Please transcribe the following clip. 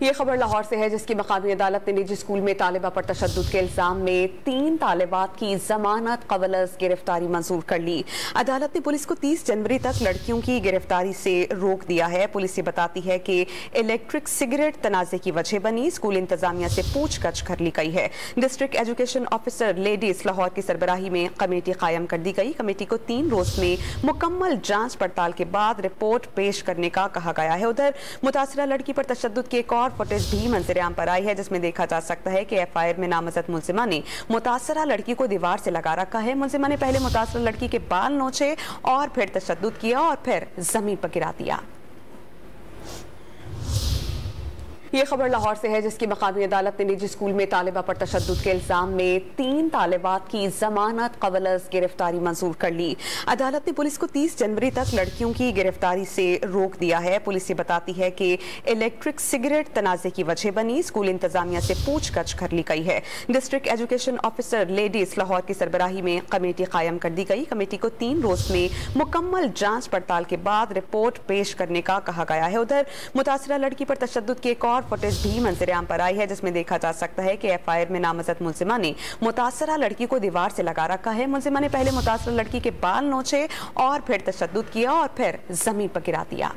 ये खबर लाहौर से है, जिसकी मकामी अदालत ने निजी स्कूल में तालिबा पर तशद्दुद के इल्जाम में 3 तालिबात की जमानत कबल गिरफ्तारी मंजूर कर ली। अदालत ने पुलिस को 30 जनवरी तक लड़कियों की गिरफ्तारी से रोक दिया है। पुलिस ये बताती है कि इलेक्ट्रिक सिगरेट तनाजे की वजह बनी। स्कूल इंतजामिया से पूछताछ कर ली गई है। District education officer ladies Lahore की सरबराही में कमेटी कायम कर दी गई। कमेटी को 3 रोज में मुकम्मल जांच पड़ताल के बाद रिपोर्ट पेश करने का कहा गया है। उधर मुतासरा लड़की पर तशद्दुद की एक और फुटेज भी मंजर-ए-आम पर आई है, जिसमें देखा जा सकता है कि एफआईआर में नामजद मुलजिमा ने मुतासरा लड़की को दीवार से लगा रखा है। मुलजिमा ने पहले मुतासरा लड़की के बाल नोचे और फिर तशद्दुद किया और फिर जमीन पर गिरा दिया। ये खबर लाहौर से है, जिसकी मकामी अदालत ने निजी स्कूल में तालिबा पर तशद्दुद के इल्जाम में 3 तालिबात की जमानत कबल गिरफ्तारी मंजूर कर ली। अदालत ने पुलिस को 30 जनवरी तक लड़कियों की गिरफ्तारी से रोक दिया है। पुलिस ये बताती है कि इलेक्ट्रिक सिगरेट तनाजे की वजह बनी। स्कूल इंतजामिया से पूछताछ कर ली गई है। District education officer ladies Lahore की सरबराही में कमेटी कायम कर दी गई। कमेटी को 3 रोज में मुकम्मल जांच पड़ताल के बाद रिपोर्ट पेश करने का कहा गया है। उधर मुतासरा लड़की पर तशद्दुद की एक और फुटेज भी मंजर-ए-आम पर आई है, जिसमें देखा जा सकता है कि एफआईआर में नामजद मुलजिमा ने मुतासरा लड़की को दीवार से लगा रखा है। मुलजिमा ने पहले मुतासरा लड़की के बाल नोचे और फिर तशद्दुद किया और फिर जमीन पर गिरा दिया।